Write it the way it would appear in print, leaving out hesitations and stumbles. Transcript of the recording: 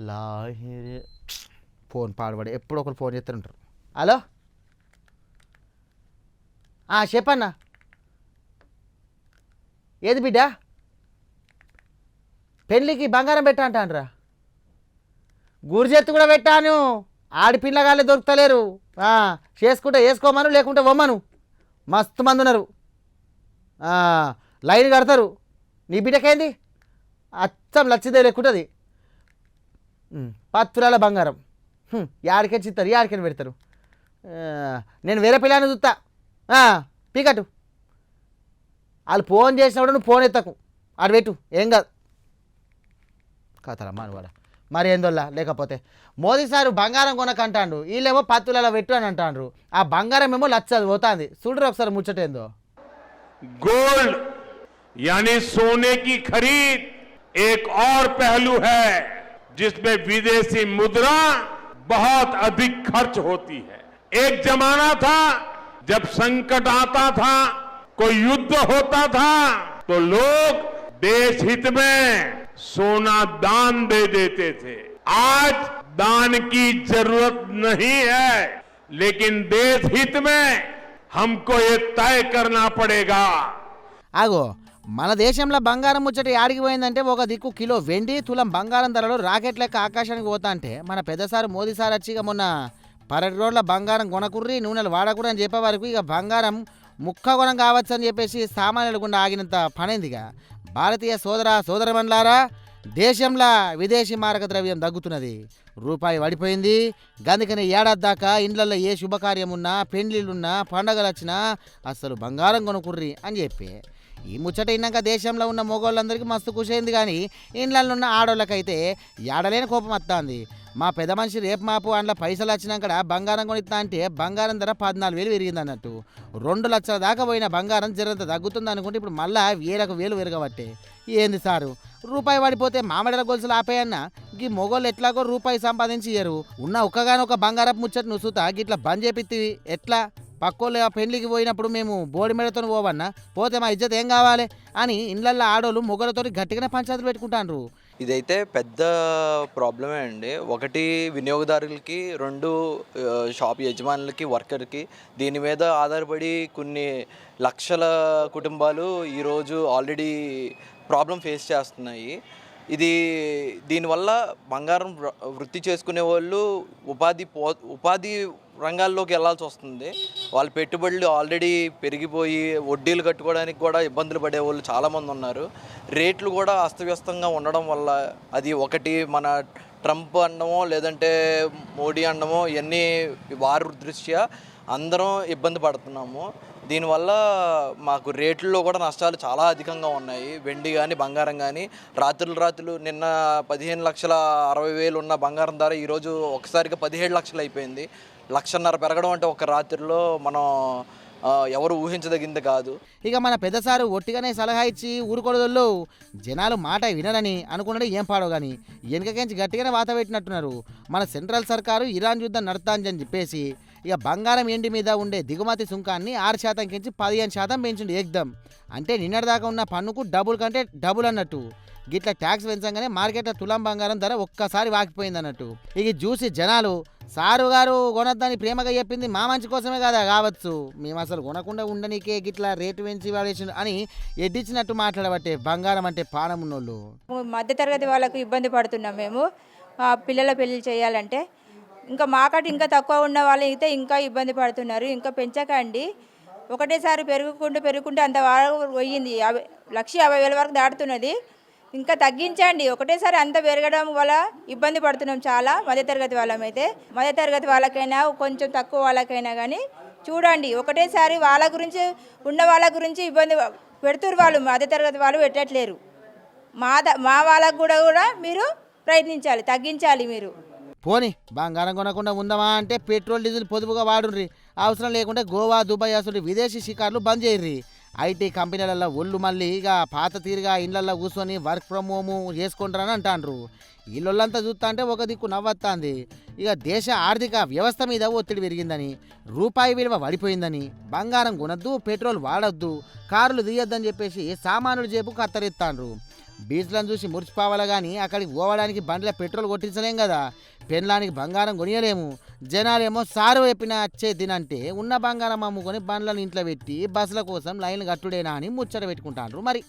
Lahiri phone పాడబడి ఎప్పుడు ఒకరు phone చేస్తుంటారు. హలో చెప్పన్నా, ఏది బిడ్డ పెళ్ళికి బంగారం పెట్టా అంటానరా? గురిజెత్తు కూడా పెట్టాను, ఆడిపిల్లగాళ్ళే దొరుకుతలేరు. చేసుకుంటే వేసుకోమను, లేకుంటే వమ్మను. మస్తు మంది ఉన్నారు, లైన్ కడతారు. నీ బిడ్డకేంది అచ్చం లచ్చిదే లెక్కుంటుంది. 10 తులాల బంగారం యాడికే చిత్తారు, యాడికని పెడతారు. నేను వేరే పిల్లని చూస్తా, పీకట్టు. వాళ్ళు ఫోన్ చేసినప్పుడు నువ్వు ఫోన్ ఎత్తకు, ఆడు పెట్టు, ఏం కాదు. కథలమ్మా వాడ మరి ఏందోలా. లేకపోతే మోదీ సారు బంగారం కొనకంటాడు, వీళ్ళేమో 10 తులాల పెట్టు అని అంటాండ్రు. ఆ బంగారం ఏమో లచ్చది పోతుంది. చూడరు ఒకసారి ముచ్చటేందో. गोल्ड यानी सोने की खरीद एक और पहलू है जिसमें विदेशी मुद्रा बहुत अधिक खर्च होती है। एक जमाना था जब संकट आता था, कोई युद्ध होता था, तो लोग देश हित में सोना दान दे देते थे। आज दान की जरूरत नहीं है, लेकिन देश हित में हमको ये तय करना पड़ेगा। ఆగో మన దేశంలో బంగారం ముచ్చట యాడికి పోయిందంటే, ఒక దిక్కు కిలో వెండి తులం బంగారం ధరలు రాకెట్ లెక్క ఆకాశానికి పోతా అంటే, మన పెద్దసారు మోదీ సార్ వచ్చి ఇక మొన్న 12 రోజుల బంగారం కొనకుర్రి, నూనెలు వాడకూడదు అని చెప్పే వరకు ఇక బంగారం ముక్క కొనం కావచ్చు అని చెప్పేసి సామాన్యులు గుండా ఆగినంత పనైందిగా. భారతీయ సోదరమణులారా, దేశంలో విదేశీ మారక ద్రవ్యం తగ్గుతున్నది, రూపాయి పడిపోయింది. గందుకని ఏడాది దాకా ఇండ్లలో ఏ శుభకార్యం ఉన్నా, పెండ్లిళ్ళున్నా, పండగలు వచ్చినా అసలు బంగారం కొనుక్కుర్రి అని చెప్పి ఈ ముచ్చట ఇన్నాక దేశంలో ఉన్న మగోళ్ళందరికీ మస్తు ఖుషైంది. కానీ ఇండ్లలో ఉన్న ఆడోళ్ళకైతే ఏడలేని కోపం వస్తుంది. మా పెద్ద మనిషి రేపు మాపు అందులో పైసలు వచ్చినాక బంగారం కొనిస్తా అంటే బంగారం ధర 14,000 పెరిగింది అన్నట్టు. 2 లక్షల దాకా పోయిన బంగారం జరంత తగ్గుతుంది అనుకుంటే ఇప్పుడు మళ్ళా 1,000 పెరగబట్టే. ఏంది సారు, రూపాయి పడిపోతే మామిడిల గొలుసులు ఆపేయన్నా, గీ మొగోళ్ళు ఎట్లాగో రూపాయి సంపాదించి ఇయ్యరు. ఉన్న ఒక్కగానొక బంగారపు ముచ్చట నుసుతా గిట్లా బంద్ చేపిత్తివి ఎట్లా? పక్కోళ్ళు పెళ్లికి పోయినప్పుడు మేము బోడి మెడతో పోవన్నా, పోతే మా ఇజ్జత్ ఏం కావాలి అని ఇండ్లల్లో ఆడోళ్ళు మొగలతో గట్టిగానే పంచాయతీలు పెట్టుకుంటారు. ఇదైతే పెద్ద ప్రాబ్లమే అండి. ఒకటి వినియోగదారులకి, 2 షాప్ యజమానులకి, వర్కర్కి. దీని మీద ఆధారపడి కొన్ని లక్షల కుటుంబాలు ఈరోజు ఆల్రెడీ ప్రాబ్లం ఫేస్ చేస్తున్నాయి. దీనివల్ల బంగారం వృత్తి చేసుకునే వాళ్ళు ఉపాధి రంగాల్లోకి వెళ్ళాల్సి వస్తుంది. వాళ్ళ పెట్టుబడులు ఆల్రెడీ పెరిగిపోయి వడ్డీలు కట్టుకోవడానికి కూడా ఇబ్బందులు పడే వాళ్ళు చాలామంది ఉన్నారు. రేట్లు కూడా అస్తవ్యస్తంగా ఉండడం వల్ల, అది ఒకటి మన ట్రంప్ అనడమో లేదంటే మోడీ అనడమో, ఇవన్నీ వారి దృష్ట్యా అందరం ఇబ్బంది పడుతున్నాము. దీనివల్ల మాకు రేట్లలో కూడా నష్టాలు చాలా అధికంగా ఉన్నాయి. వెండి కానీ బంగారం కానీ రాత్రులు నిన్న 15,60,000 ఉన్న బంగారం ధర ఈరోజు ఒకసారిగా 17 లక్షలు అయిపోయింది. 1,50,000 పెరగడం అంటే ఒక రాత్రిలో మనం ఎవరు ఊహించదగింది కాదు. ఇక మన పెద్దసారు ఒట్టిగానే సలహా ఇచ్చి ఊరుకోడదల్లో జనాలు మాట వినరని అనుకున్నాడు. ఏం పాడో కానీ వెనకకించి గట్టిగానే వాత పెట్టినట్టున్నారు. మన సెంట్రల్ సర్కారు ఇరాన్ యుద్ధం నడతాందని చెప్పేసి ఇక బంగారం ఎండి మీద ఉండే దిగుమతి సుంకాన్ని 6% కించి 15% పెంచిండు ఏకదం. అంటే నిన్నటిదాకా ఉన్న పన్నుకు డబుల్ కంటే డబుల్ అన్నట్టు. గిట్లా ట్యాక్స్ పెంచగానే మార్కెట్లో తులం బంగారం ధర ఒక్కసారి వాకిపోయింది అన్నట్టు. ఇక చూసి జనాలు సారు గారు కొనద్దని ప్రేమగా చెప్పింది మా మంచి కోసమే కదా కావచ్చు, మేము అసలు కొనకుండా ఉండనీకే గిట్లా రేటు పెంచి వాడేసిండు అని ఎడ్డించినట్టు మాట్లాడబట్టే బంగారం అంటే పానం ఉన్నోళ్ళు. మధ్యతరగతి వాళ్ళకు ఇబ్బంది పడుతున్నాం మేము. పిల్లల పెళ్లి చేయాలంటే ఇంకా మాకంటే ఇంకా తక్కువ ఉన్న వాళ్ళు అయితే ఇంకా ఇబ్బంది పడుతున్నారు. ఇంకా పెంచకండి, ఒకటేసారి పెరుగుకుంటూ అంత వరకు పోయింది. 1,50,000 వరకు దాటుతున్నది. ఇంకా తగ్గించండి. ఒకటేసారి అంత పెరగడం వల్ల ఇబ్బంది పడుతున్నాం చాలా. మధ్యతరగతి వాళ్ళమైతే, మధ్యతరగతి వాళ్ళకైనా కొంచెం తక్కువ వాళ్ళకైనా కానీ చూడండి, ఒకటేసారి వాళ్ళ గురించి ఇబ్బంది పెడుతున్నారు. వాళ్ళు మధ్యతరగతి వాళ్ళు పెట్టట్లేరు. మా వాళ్ళకు కూడా మీరు ప్రయత్నించాలి, తగ్గించాలి. మీరు పోనీ బంగారం కొనకుండా ఉందామా అంటే పెట్రోల్ డీజిల్ పొదుపుగా వాడుర్రి, అవసరం లేకుంటే గోవా, దుబాయ్ అసలు విదేశీ షికార్లు బంద్ చేయర్రి. ఐటీ కంపెనీలలో ఒళ్ళు మళ్ళీ ఇక పాత తీరుగా ఇళ్లల్లో కూర్చొని వర్క్ ఫ్రమ్ హోము చేసుకుంటారని అంటాండ్రు. వీళ్ళొల్లంతా చూస్తా అంటే ఒక దిక్కు నవ్వొస్తుంది. ఇక దేశ ఆర్థిక వ్యవస్థ మీద ఒత్తిడి పెరిగిందని, రూపాయి విలువ పడిపోయిందని, బంగారం కొనద్దు, పెట్రోల్ వాడొద్దు, కార్లు తీయొద్దని చెప్పేసి సామాన్యుల జేబు కత్తరిస్తాండ్రు. బీచ్లను చూసి మురిసిపోవాలా కానీ అక్కడికి పోవడానికి బండ్ల పెట్రోల్ కొట్టించలేం కదా. పెళ్ళానికి బంగారం కొనియలేము. జనాలేమో సారు చెప్పిన వచ్చే తినంటే ఉన్న బంగారం అమ్ముకొని బండ్లను ఇంట్లో పెట్టి బస్సుల కోసం లైన్లు కట్టుడేనా అని ముచ్చట పెట్టుకుంటాండ్రు మరి.